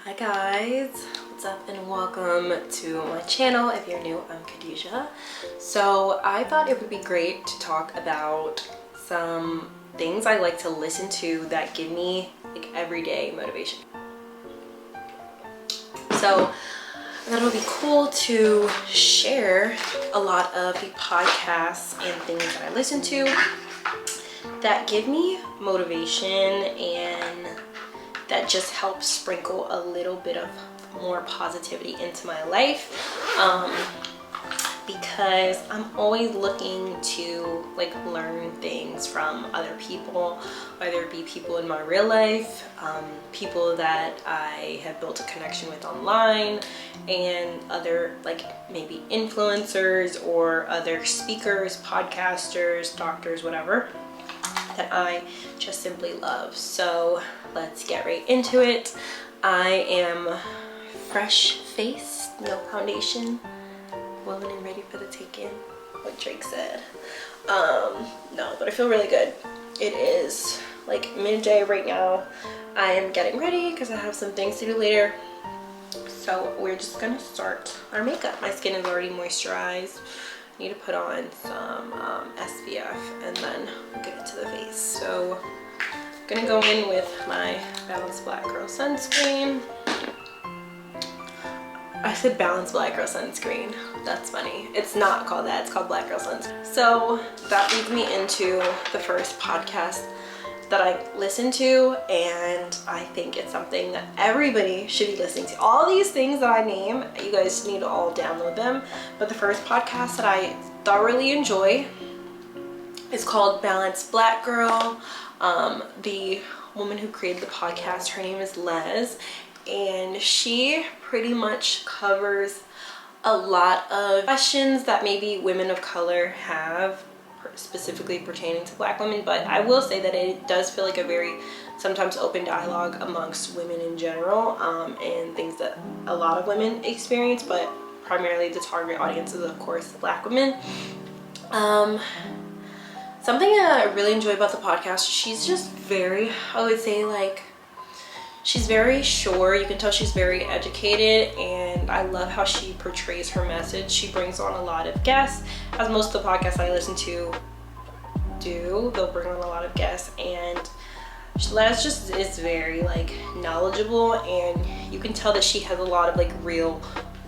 Hi guys, what's up and welcome to my channel. If you're new, I'm Khadijah. So I thought it would be great to talk about some things I like to listen to that give me like everyday motivation. So I thought it would be cool to share a lot of the podcasts and things that I listen to that give me motivation and that just helps sprinkle a little bit of more positivity into my life, because I'm always looking to like learn things from other people, whether it be people in my real life, people that I have built a connection with online, and other like maybe influencers or other speakers, podcasters, doctors, whatever, that I just simply love. So let's get right into it. I am fresh faced, no foundation, willing and ready for the take-in, what Drake said. No, but I feel really good. It is like midday right now. I am getting ready because I have some things to do later. So we're just gonna start our makeup. My skin is already moisturized. Need to put on some SPF and then we'll get into the face. So I'm gonna go in with my Balanced Black Girl sunscreen. I said Balanced Black Girl sunscreen. That's funny. It's not called that, it's called Black Girl sunscreen. So that leads me into the first podcast that I listen to, and I think it's something that everybody should be listening to. All these things that I name, you guys need to all download them, but the first podcast that I thoroughly enjoy is called Balanced Black Girl. The woman who created the podcast, her name is Les, and she pretty much covers a lot of questions that maybe women of color have, specifically pertaining to Black women. But I will say that it does feel like a very sometimes open dialogue amongst women in general, and things that a lot of women experience, but primarily the target audience is of course Black women. Something that I really enjoy about the podcast, she's just very, I would say, like, she's very sure. You can tell she's very educated, and I love how she portrays her message. She brings on a lot of guests, as most of the podcasts I listen to do. They'll bring on a lot of guests, and Les just is very like knowledgeable, and you can tell that she has a lot of like real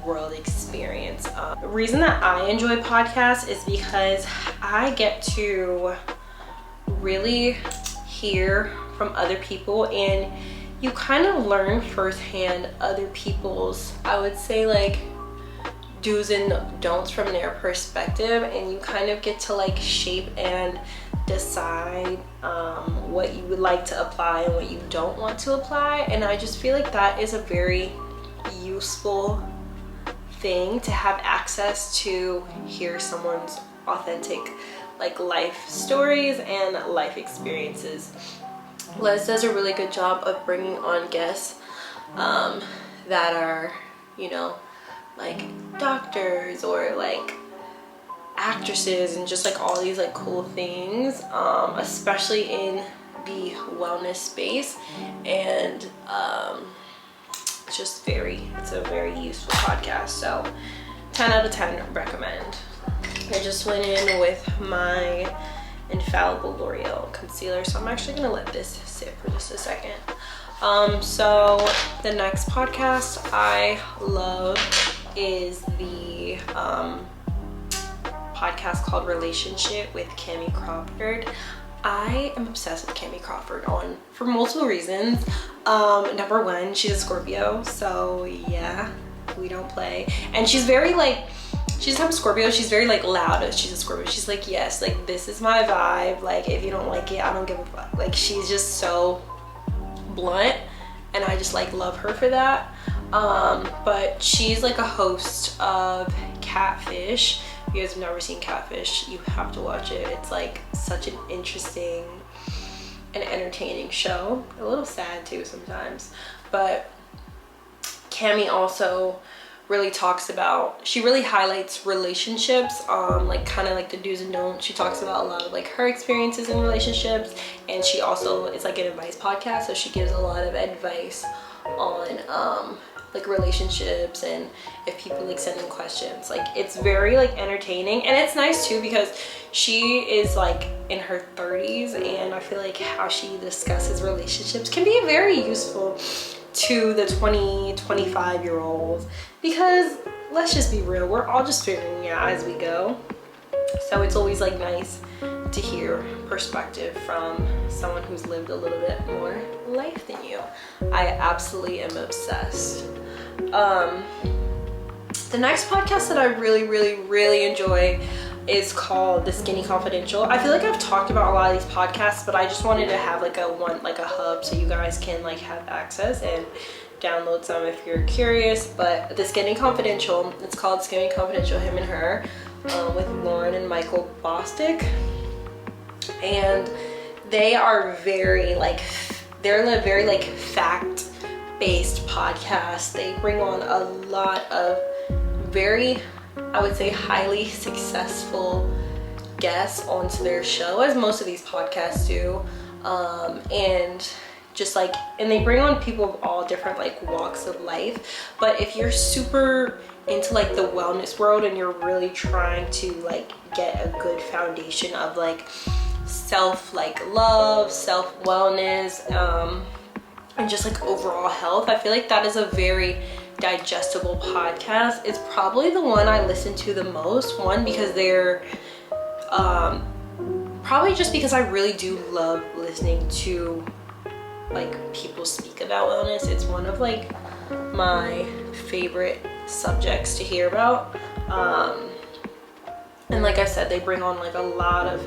world experience. The reason that I enjoy podcasts is because I get to really hear from other people, and you kind of learn firsthand other people's, I would say, like do's and don'ts from their perspective, and you kind of get to like shape and decide what you would like to apply and what you don't want to apply. And I just feel like that is a very useful thing to have access to, hear someone's authentic like life stories and life experiences. Les does a really good job of bringing on guests that are, you know, like doctors or like actresses and just like all these like cool things, especially in the wellness space. And it's a very useful podcast. So 10 out of 10 recommend. I just went in with my Infallible L'Oreal concealer, so I'm actually gonna let this sit for just a second. So the next podcast I love is the podcast called Relationship with Cammy Crawford. I am obsessed with Cammy Crawford for multiple reasons. Number one, she's a Scorpio, so yeah, we don't play. And she's very like, she's from Scorpio, she's very like loud as she's a Scorpio. She's like, yes, like this is my vibe, like if you don't like it, I don't give a fuck. Like she's just so blunt, and I just like love her for that. But she's like a host of Catfish. If you guys have never seen Catfish, you have to watch it. It's like such an interesting and entertaining show. A little sad too sometimes. But Cammy also really talks about, she really highlights relationships, like kind of like the do's and don'ts. She talks about a lot of like her experiences in relationships, and she also, it's like an advice podcast, so she gives a lot of advice on like relationships, and if people like send in questions. Like it's very like entertaining, and it's nice too because she is like in her 30s, and I feel like how she discusses relationships can be very useful to the 20-25-year-olds, because let's just be real, we're all just figuring it out as we go. So it's always like nice to hear perspective from someone who's lived a little bit more life than you. I absolutely am obsessed. The next podcast that I really enjoy is called The Skinny Confidential. I feel like I've talked about a lot of these podcasts, but I just wanted to have like a hub so you guys can like have access and download some if you're curious. But The Skinny Confidential, it's called Skinny Confidential, him and her, with Lauren and Michael Bostic. And they are very like, they're a very like fact-based podcast. They bring on a lot of very, I would say, highly successful guests onto their show, as most of these podcasts do. And just like, and they bring on people of all different like walks of life. But if you're super into like the wellness world and you're really trying to like get a good foundation of like self like love, self wellness, and just like overall health, I feel like that is a very digestible podcast. It's probably the one I listen to the most. One, because they're probably just because I really do love listening to like people speak about wellness. It's one of like my favorite subjects to hear about. And like I said, they bring on like a lot of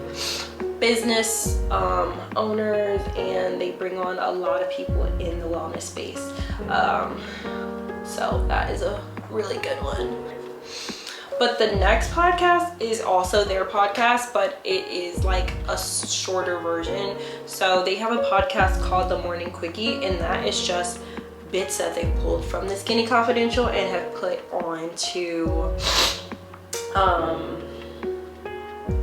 business owners, and they bring on a lot of people in the wellness space. So that is a really good one. But the next podcast is also their podcast, but it is like a shorter version. So they have a podcast called The Morning Quickie, and that is just bits that they pulled from The Skinny Confidential and have put onto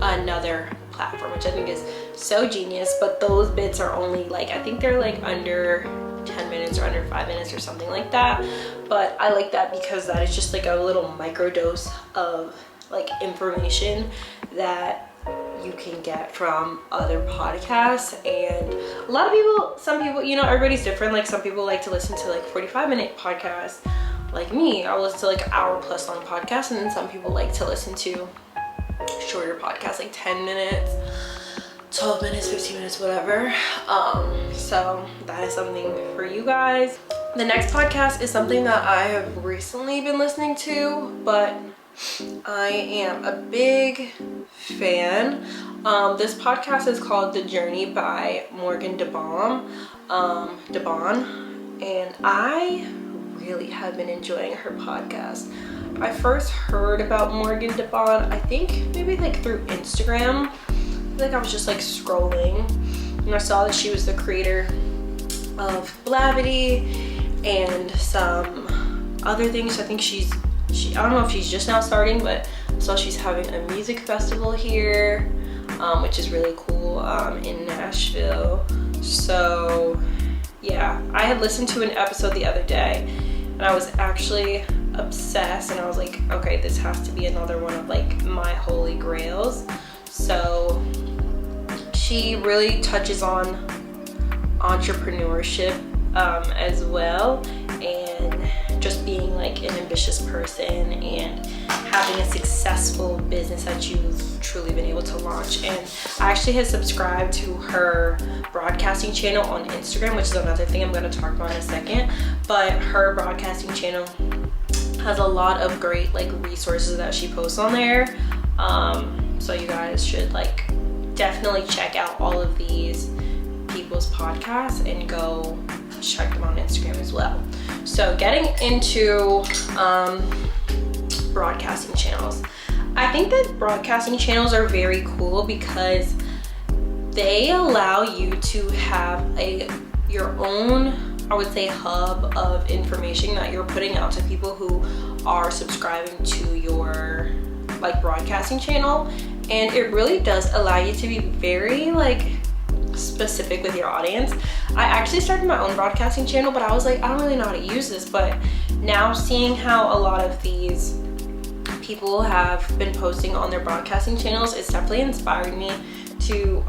another platform, which I think is so genius. But those bits are only like, I think they're like under 10 minutes or under 5 minutes or something like that. But I like that because that is just like a little microdose of like information that you can get from other podcasts. And a lot of people, some people, you know, everybody's different. Like some people like to listen to like 45-minute podcasts. Like me, I'll listen to like an hour plus long podcast, and then some people like to listen to shorter podcasts, like 10 minutes, 12 minutes, 15 minutes, whatever. So that is something for you guys. The next podcast is something that I have recently been listening to, but I am a big fan. This podcast is called The Journey by Morgan DeBon, and I really have been enjoying her podcast. I first heard about Morgan DeBon, I think maybe like through Instagram. Like I was just like scrolling, and I saw that she was the creator of Blavity and some other things. I think I don't know if she's just now starting, but I saw she's having a music festival here, which is really cool, in Nashville. So yeah, I had listened to an episode the other day, and I was actually obsessed, and I was like, okay, this has to be another one of like my holy grails. So she really touches on entrepreneurship as well, and just being like an ambitious person and having a successful business that you've truly been able to launch. And I actually have subscribed to her broadcasting channel on Instagram, which is another thing I'm going to talk about in a second. But her broadcasting channel has a lot of great like resources that she posts on there. So you guys should like definitely check out all of these people's podcasts and go check them on Instagram as well. So getting into broadcasting channels. I think that broadcasting channels are very cool because they allow you to have your own, I would say, hub of information that you're putting out to people who are subscribing to your like broadcasting channel. And it really does allow you to be very like specific with your audience. I actually started my own broadcasting channel, but I was like, I don't really know how to use this. But now seeing how a lot of these people have been posting on their broadcasting channels, it's definitely inspired me to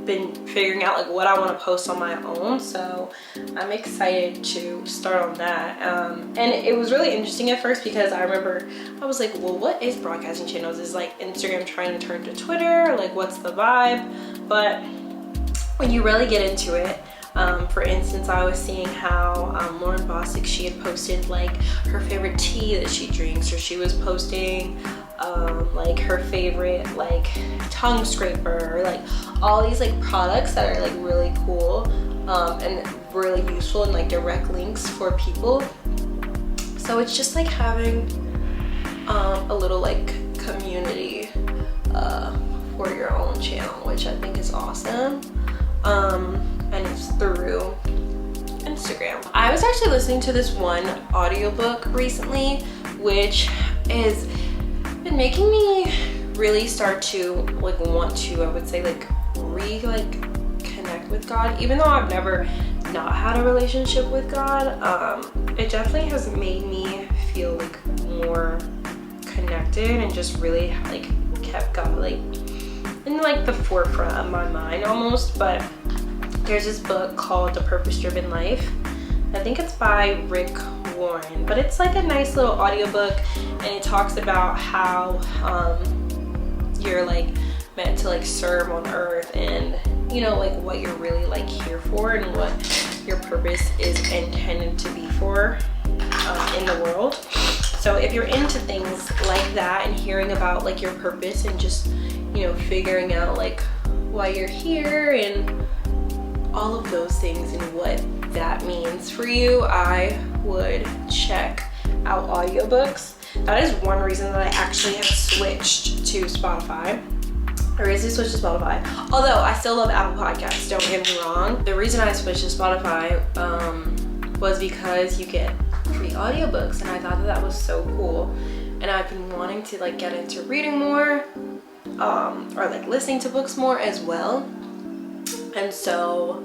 been figuring out like what I want to post on my own. So I'm excited to start on that. And it was really interesting at first because I remember I was like, well, what is broadcasting channels? Is like Instagram trying to turn to Twitter? Like, what's the vibe? But when you really get into it, for instance, I was seeing how Lauren Bostic, she had posted like her favorite tea that she drinks, or she was posting like her favorite like tongue scraper, or like all these like products that are like really cool and really useful and like direct links for people. So it's just like having a little like community for your own channel, which I think is awesome. And it's through Instagram. I was actually listening to this one audiobook recently, which has been making me really start to like want to, I would say, like connect with God. Even though I've never not had a relationship with God, it definitely has made me feel like more connected and just really like kept God like in like the forefront of my mind almost. But there's this book called The Purpose Driven Life. I think it's by Rick Warren, but it's like a nice little audiobook, and it talks about how you're like meant to like serve on earth, and you know, like what you're really like here for and what your purpose is intended to be for in the world. So if you're into things like that and hearing about like your purpose and just, you know, figuring out like why you're here and all of those things and what that means for you, I would check out audiobooks. That is one reason that I actually have switched to Spotify. I recently switched to Spotify. Although I still love Apple Podcasts, don't get me wrong. The reason I switched to Spotify was because you get free audiobooks, and I thought that was so cool. And I've been wanting to like get into reading more, or like listening to books more as well. And so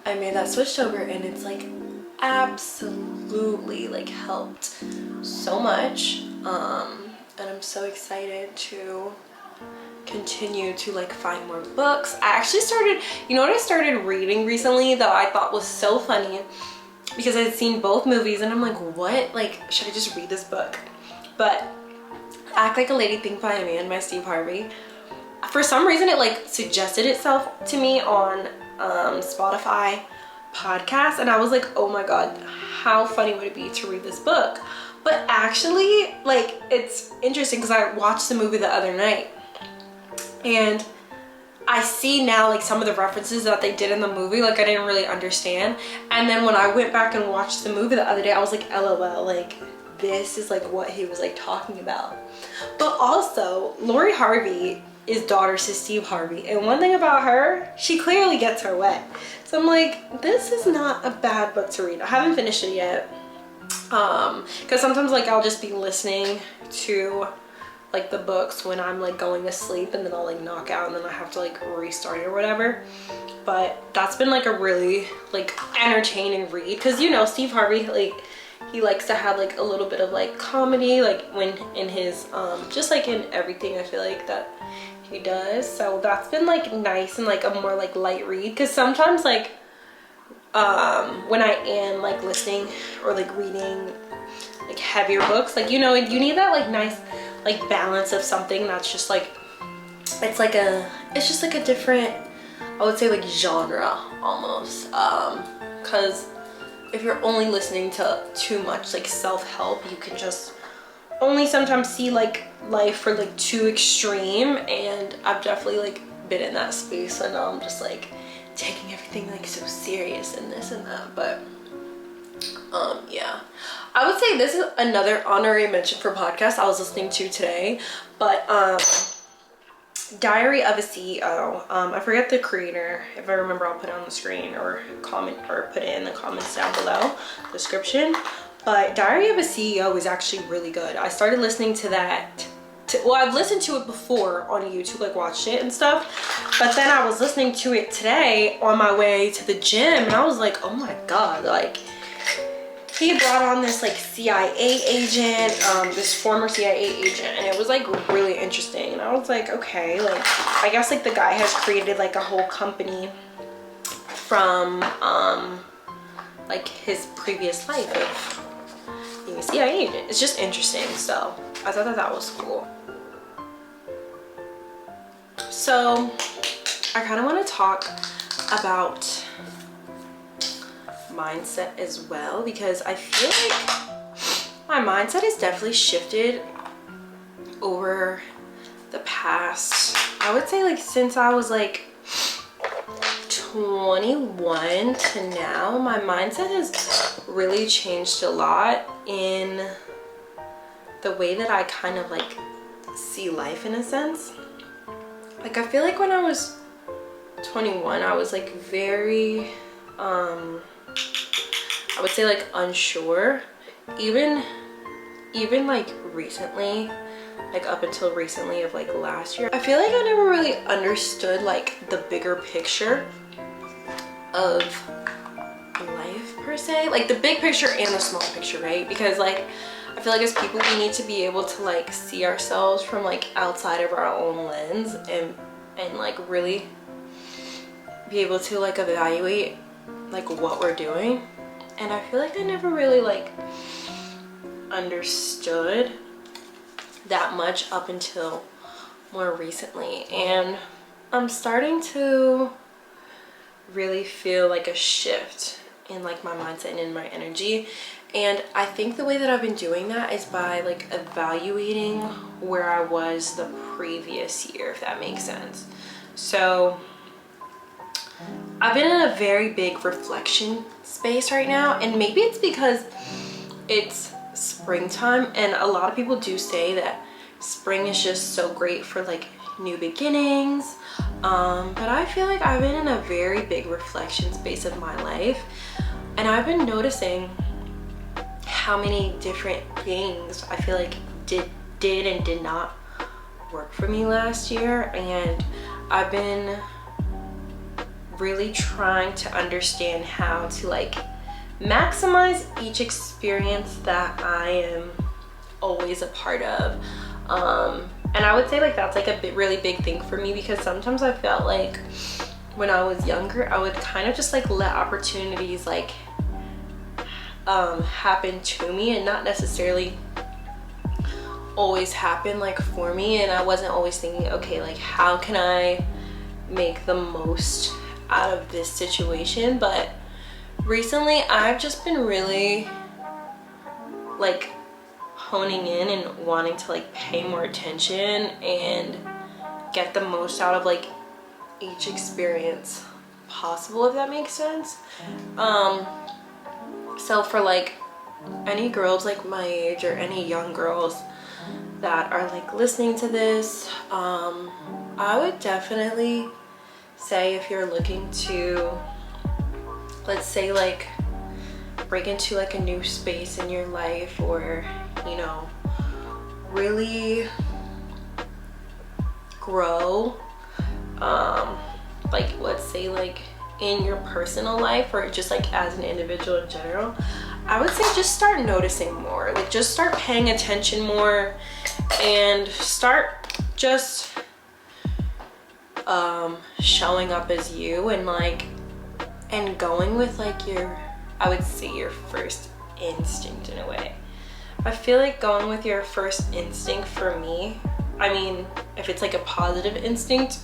I made that switch over, and it's like absolutely like helped so much. And I'm so excited to continue to like find more books. I actually started, you know what I started reading recently that I thought was so funny, because I had seen both movies and I'm like, what? Like, should I just read this book? But Act Like a Lady, Think by a Man by Steve Harvey. For some reason it like suggested itself to me on Spotify podcast, and I was like, oh my god, how funny would it be to read this book? But actually, like, it's interesting because I watched the movie the other night, and I see now like some of the references that they did in the movie, like I didn't really understand. And then when I went back and watched the movie the other day, I was like, LOL, like this is like what he was like talking about. But also, Lori Harvey is daughter to Steve Harvey, and one thing about her, she clearly gets her wet. So I'm like, this is not a bad book to read. I haven't finished it yet, because sometimes like I'll just be listening to like the books when I'm like going to sleep, and then I'll like knock out and then I have to like restart it or whatever. But that's been like a really like entertaining read, because you know Steve Harvey, like he likes to have like a little bit of like comedy like when in his just like in everything I feel like that he does. So that's been like nice and like a more like light read, because sometimes like when I am like listening or like reading like heavier books, like you know, you need that like nice like balance of something that's just like it's just like a different, I would say, like genre almost, because if you're only listening to too much like self-help, you can just only sometimes see like life for like too extreme, and I've definitely like been in that space, and now I'm just like taking everything like so serious and this and that. But yeah, I would say this is another honorary mention for podcast I was listening to today, but Diary of a CEO. I forget the creator. If I remember, I'll put it on the screen or comment or put it in the comments down below, description. But Diary of a CEO is actually really good. I started listening to that well, I've listened to it before on YouTube, like watched it and stuff, but then I was listening to it today on my way to the gym, and I was like, oh my God, like he brought on this like CIA agent, this former CIA agent, and it was like really interesting. And I was like, okay, like I guess like the guy has created like a whole company from like his previous life of being a CIA agent. It's just interesting, so I thought that that was cool. So I kind of want to talk about mindset as well, because I feel like my mindset has definitely shifted over the past, I would say like since I was like 21 to now. My mindset has really changed a lot in the way that I kind of like see life, in a sense. Like I feel like when I was 21 I was like very I would say like unsure, even like recently, like up until recently of like last year. I feel like I never really understood like the bigger picture of life per se, like the big picture and the small picture, right? Because like I feel like as people we need to be able to like see ourselves from like outside of our own lens and like really be able to like evaluate like what we're doing. And I feel like I never really like understood that much up until more recently, and I'm starting to really feel like a shift in like my mindset and in my energy. And I think the way that I've been doing that is by like evaluating where I was the previous year, if that makes sense. So I've been in a very big reflection space right now, and maybe it's because it's springtime, and a lot of people do say that spring is just so great for like new beginnings, but I feel like I've been in a very big reflection space of my life, and I've been noticing how many different things I feel like did and did not work for me last year. And I've been really trying to understand how to like maximize each experience that I am always a part of. And I would say like that's like a really big thing for me, because sometimes I felt like when I was younger I would kind of just like let opportunities like happen to me and not necessarily always happen like for me, and I wasn't always thinking, okay, like how can I make the most out of this situation. But recently I've just been really like honing in and wanting to like pay more attention and get the most out of like each experience possible, if that makes sense. So for like any girls like my age or any young girls that are like listening to this, I would definitely say, if you're looking to, let's say like break into like a new space in your life, or you know, really grow, like let's say like in your personal life or just like as an individual in general, I would say just start noticing more, like just start paying attention more and start just showing up as you, and like and going with like your, I would say your first instinct in a way. I feel like going with your first instinct for me, I mean if it's like a positive instinct,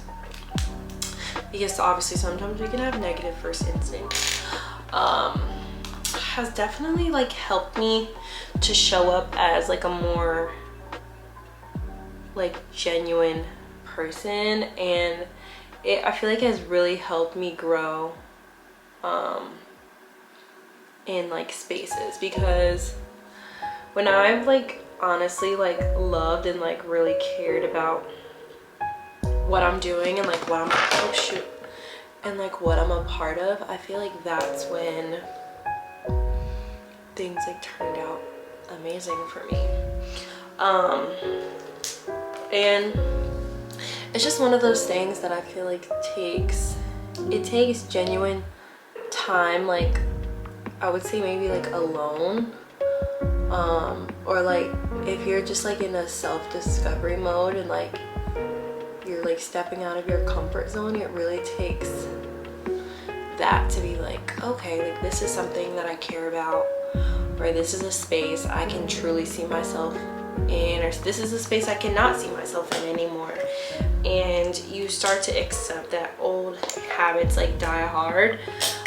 because obviously sometimes we can have negative first instincts, has definitely like helped me to show up as like a more like genuine person, and I feel like it has really helped me grow in like spaces, because when I've like honestly like loved and like really cared about what I'm doing and like what I'm, oh shoot, and like what I'm a part of, I feel like that's when things like turned out amazing for me. And it's just one of those things that I feel like takes genuine time, like I would say maybe like alone, or like if you're just like in a self-discovery mode and like you're like stepping out of your comfort zone, it really takes that to be like, okay, like this is something that I care about, or this is a space I can truly see myself in, or this is a space I cannot see myself in anymore. And you start to accept that old habits like die hard,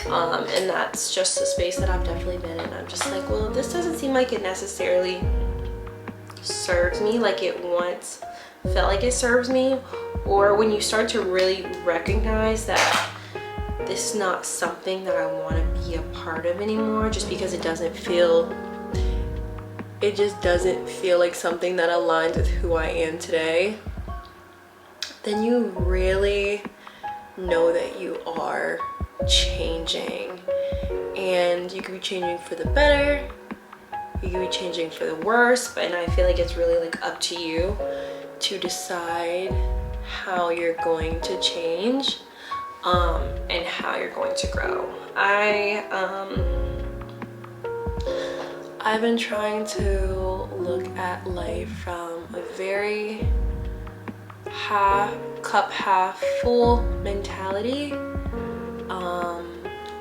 and that's just the space that I've definitely been in. I'm just like, well, this doesn't seem like it necessarily serves me like it once felt like it serves me. Or when you start to really recognize that this is not something that I want to be a part of anymore, just because it just doesn't feel like something that aligns with who I am today, then you really know that you are changing. And you could be changing for the better, you could be changing for the worse, and I feel like it's really like up to you to decide how you're going to change, and how you're going to grow. I've been trying to look at life from a very cup half full mentality,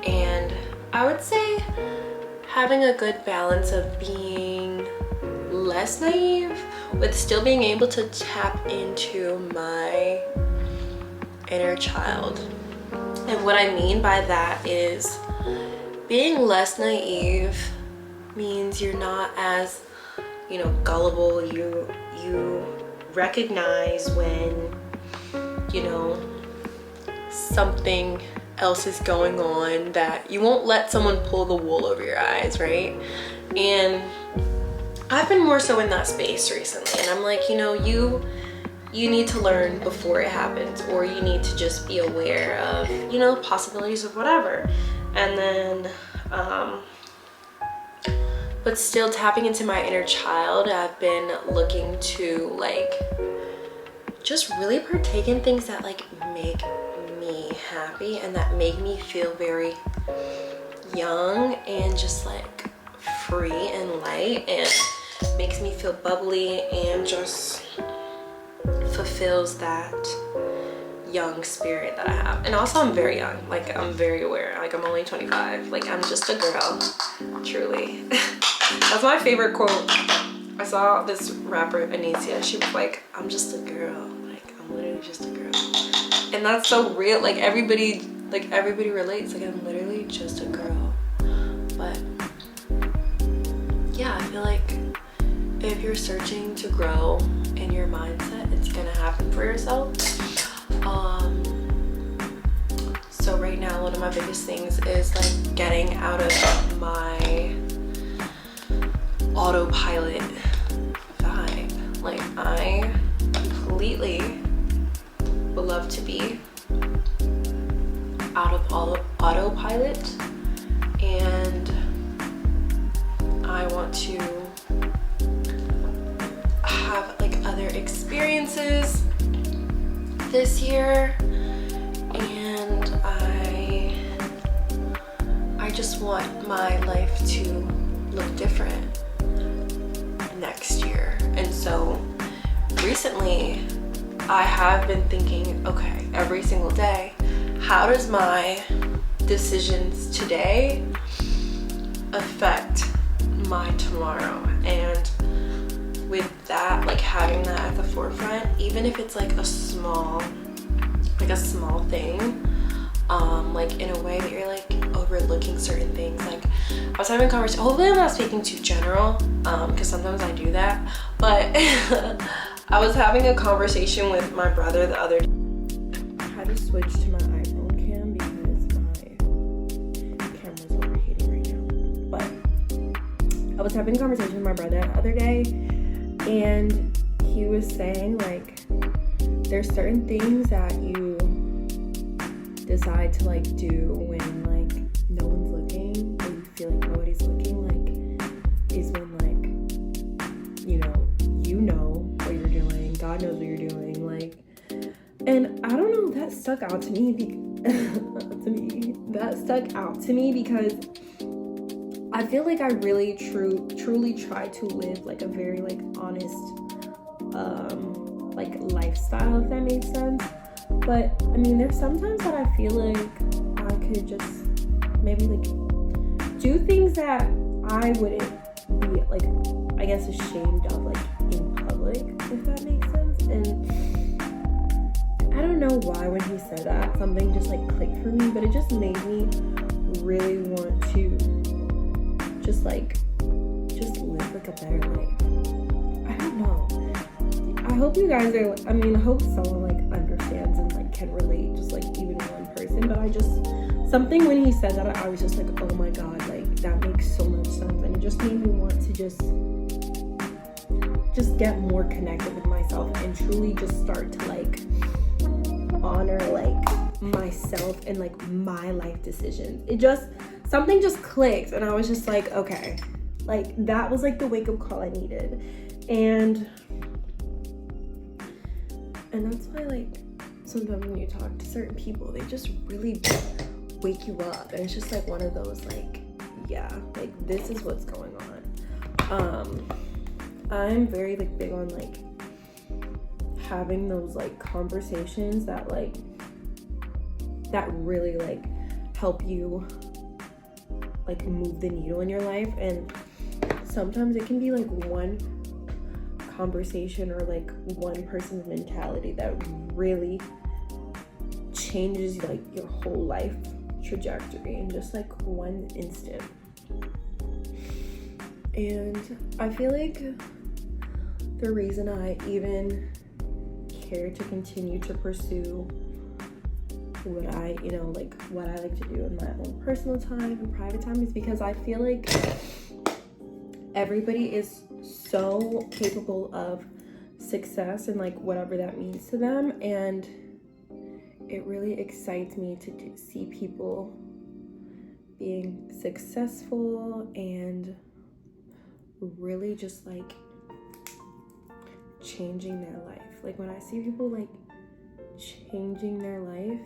and I would say having a good balance of being less naive with still being able to tap into my inner child. And what I mean by that is being less naive means you're not as, gullible. You recognize when, something else is going on, that you won't let someone pull the wool over your eyes, right? And I've been more so in that space recently, and I'm like, you need to learn before it happens, or you need to just be aware of, possibilities of whatever. And then, but still tapping into my inner child, I've been looking to like just really partake in things that like make me happy and that make me feel very young and just like free and light, and makes me feel bubbly and just fulfills that young spirit that I have. And also I'm very young, like I'm very aware, like I'm only 25, like I'm just a girl, truly. That's my favorite quote. I saw this rapper Anicia, she was like, I'm just a girl, like I'm literally just a girl. And that's so real, like everybody relates, like I'm literally just a girl. But yeah, I feel like if you're searching to grow in your mindset, it's gonna happen for yourself. So right now, one of my biggest things is like getting out of my autopilot vibe. Like I completely would love to be out of autopilot, and I want to have like other experiences this year, and I just want my life to look different next year. And so recently I have been thinking, okay, every single day, how does my decisions today affect my tomorrow? And with that, like having that at the forefront, even if it's like a small thing, like in a way that you're like overlooking certain things. Like I was having a conversation, hopefully I'm not speaking too general, because sometimes I do that, but I was having a conversation with my brother the other day. I had to switch to my iPhone cam because my camera's overheating right now. But I was having a conversation with my brother the other day, and he was saying like there's certain things that you decide to like do when like no one's looking, or you feel like nobody's looking, like is when like you know what you're doing, God knows what you're doing, that stuck out to me because I feel like I really truly try to live like a very like honest like lifestyle, if that makes sense. But I mean, there's sometimes that I feel like I could just maybe like do things that I wouldn't be like, I guess, ashamed of like in public, if that makes sense. And I don't know why when he said that, something just like clicked for me, but it just made me really want to just live like a better life. I don't know. I hope you guys are, I mean, I hope someone like understands and like can relate, just like even one person. But something when he said that, I was just like, oh my God, like that makes so much sense. And it just made me want to just get more connected with myself and truly just start to like honor like myself and like my life decisions. Something just clicked, and I was just like, okay, like that was like the wake-up call I needed. And that's why like sometimes when you talk to certain people, they just really wake you up, and it's just like one of those like, yeah, like this is what's going on. I'm very like big on like having those like conversations that really like help you like move the needle in your life. And sometimes it can be like one conversation or like one person's mentality that really changes like your whole life trajectory in just like one instant. And I feel like the reason I even care to continue to pursue what I like to do in my own personal time and private time is because I feel like everybody is so capable of success and like whatever that means to them. And it really excites me to see people being successful and really just like changing their life. Like when I see people like changing their life,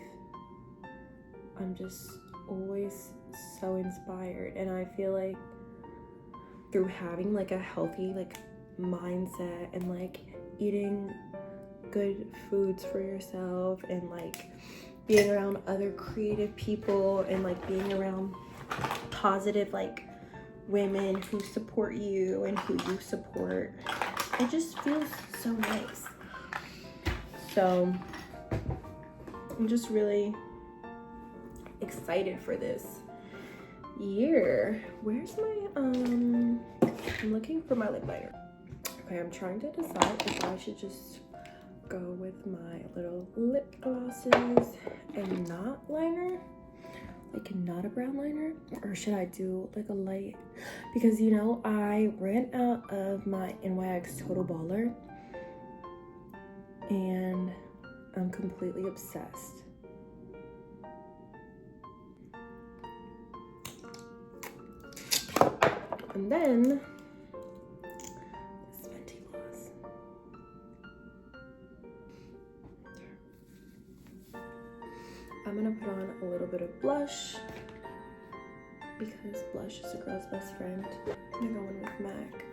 I'm just always so inspired. And I feel like through having like a healthy like mindset and like eating good foods for yourself and like being around other creative people and like being around positive like women who support you and who you support, it just feels so nice. So I'm just really excited for this year. Where's my I'm looking for my lip liner. Okay, I'm trying to decide if I should just go with my little lip glosses and not liner, like not a brown liner, or should I do like a light, because I ran out of my NYX Total Baller and I'm completely obsessed. And then this Fenty gloss. I'm gonna put on a little bit of blush because blush is a girl's best friend. I'm gonna go in with MAC.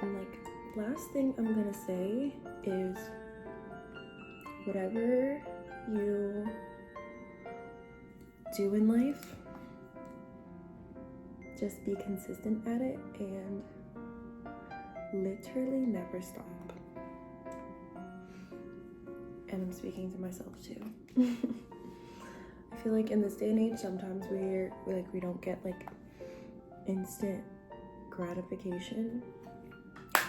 And like last thing I'm gonna say is whatever you do in life, just be consistent at it and literally never stop. And I'm speaking to myself too. I feel like in this day and age, sometimes we don't get like instant gratification,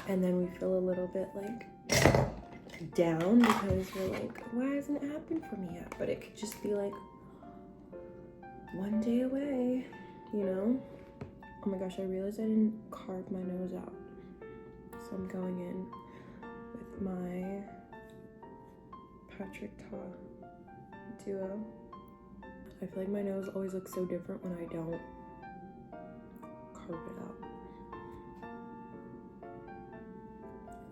and then we feel a little bit like down because we're like, why hasn't it happened for me yet? But it could just be like one day away, Oh my gosh, I realized I didn't carve my nose out. So I'm going in with my Patrick Ta Duo. I feel like my nose always looks so different when I don't carve it out.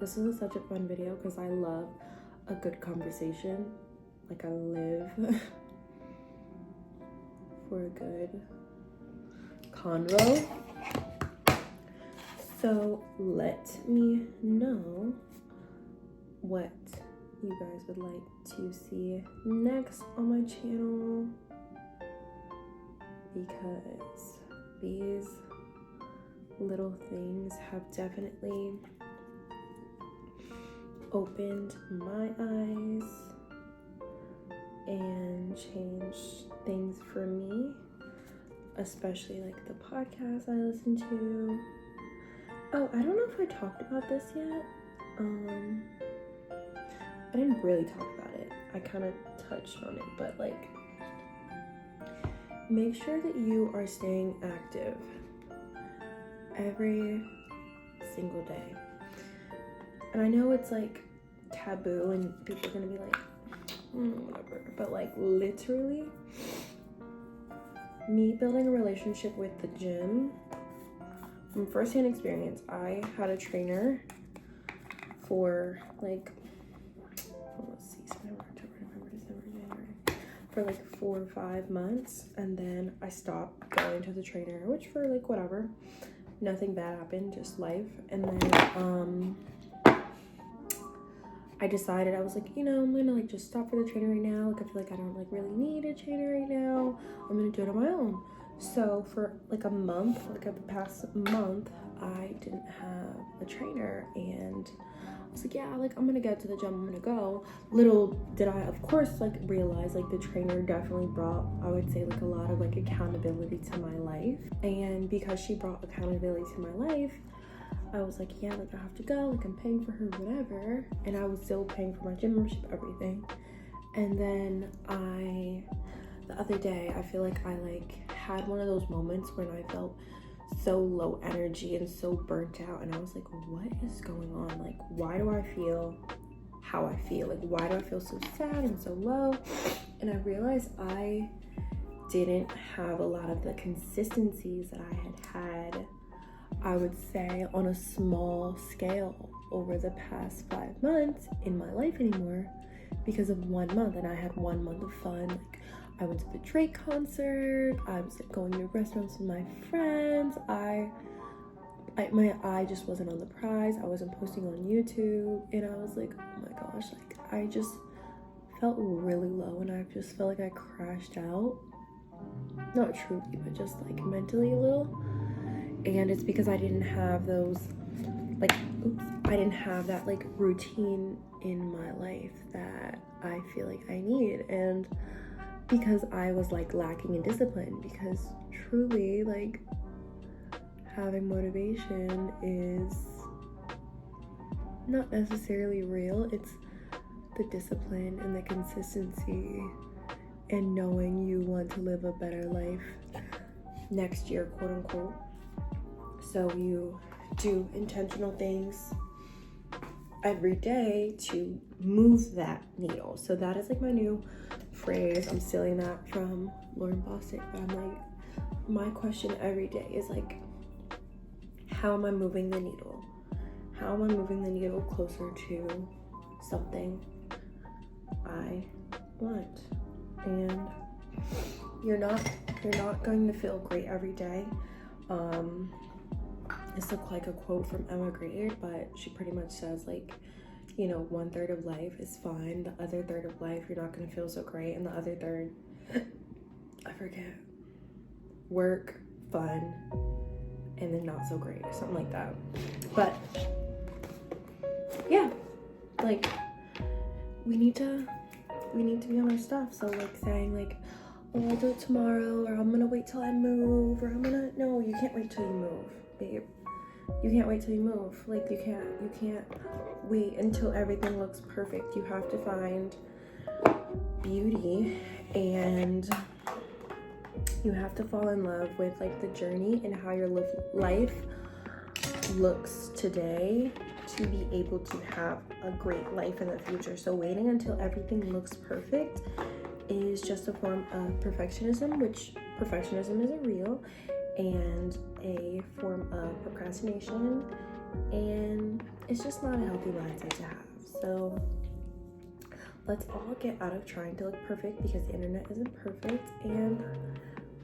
this is such a fun video because I love a good conversation. Like, I live for a good convo. So let me know what you guys would like to see next on my channel, because these little things have definitely opened my eyes and changed things for me, especially like the podcast I listen to. Oh, I don't know if I talked about this yet. I didn't really talk about it. I kind of touched on it, but like, make sure that you are staying active every single day. And I know it's like taboo and people are gonna be like, whatever, but like literally, me building a relationship with the gym, from firsthand experience, I had a trainer for like, let's see, September, October, November, December, January, for like 4 or 5 months, and then I stopped going to the trainer, which for like whatever, nothing bad happened, just life. And then I decided, I was like, you know, I'm gonna like just stop for the trainer right now. Like, I feel like I don't like really need a trainer right now. I'm gonna do it on my own. So for like a month, like the past month, I didn't have a trainer, and I was like, yeah, like I'm gonna get to the gym, I'm gonna go. Little did I, of course, like realize like the trainer definitely brought, I would say, like a lot of like accountability to my life. And because she brought accountability to my life, I was like, yeah, like I have to go, like I'm paying for her, whatever. And I was still paying for my gym membership, everything. And then the other day, I feel like I like had one of those moments when I felt so low energy and so burnt out, and I was like, what is going on? Like, why do I feel how I feel? Like, why do I feel so sad and so low? And I realized I didn't have a lot of the consistencies that I had, I would say, on a small scale over the past 5 months in my life anymore, because of 1 month. And I had 1 month of fun. Like, I went to the Drake concert, I was like going to restaurants with my friends, my eye just wasn't on the prize, I wasn't posting on YouTube, and I was like, oh my gosh, like I just felt really low, and I just felt like I crashed out. Not truly, but just like mentally a little. And it's because I didn't have those, like, I didn't have that like routine in my life that I feel like I need. And because I was like lacking in discipline, because truly, like, having motivation is not necessarily real. It's the discipline and the consistency and knowing you want to live a better life next year, quote unquote. So you do intentional things every day to move that needle. So that is like my new phrase. I'm stealing that from Lauren Bostic, but I'm like, my question every day is like, how am I moving the needle? How am I moving the needle closer to something I want? And you're not going to feel great every day. It's like a quote from Emma Grade, but she pretty much says like, you know, 1/3 of life is fine, the other third of life you're not going to feel so great, and the other third, I forget, work, fun, and then not so great, something like that. But yeah, like we need to be on our stuff. So like saying like, oh, I'll do it tomorrow, or I'm gonna wait till I move, or no, you can't wait till you move, babe. You can't wait till you move. Like, you can't wait until everything looks perfect. You have to find beauty, and you have to fall in love with like the journey and how your life looks today to be able to have a great life in the future. So waiting until everything looks perfect is just a form of perfectionism, which perfectionism isn't real, and a form of procrastination, and it's just not a healthy mindset to have. So let's all get out of trying to look perfect, because the internet isn't perfect, and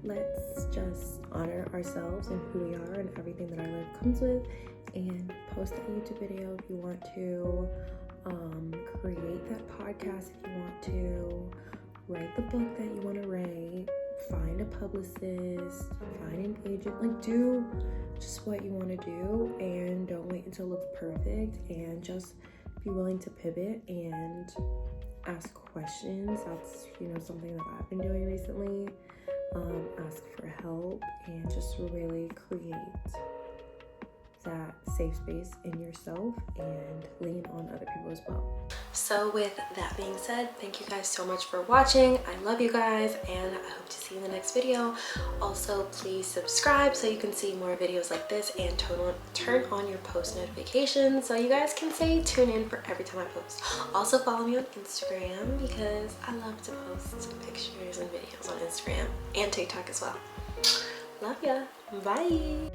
let's just honor ourselves and who we are and everything that our life comes with, and post a YouTube video if you want to, create that podcast if you want to, write the book that you want to write, find a publicist, find an agent, like do just what you want to do, and don't wait until it looks perfect, and just be willing to pivot and ask questions. That's, something that I've been doing recently. Ask for help and just really create that safe space in yourself and lean on other people as well. So with that being said, thank you guys so much for watching. I love you guys, and I hope to see you in the next video. Also, please subscribe so you can see more videos like this, and turn on your post notifications so you guys can tune in for every time I post. Also follow me on Instagram, because I love to post pictures and videos on Instagram and TikTok as well. Love ya. Bye.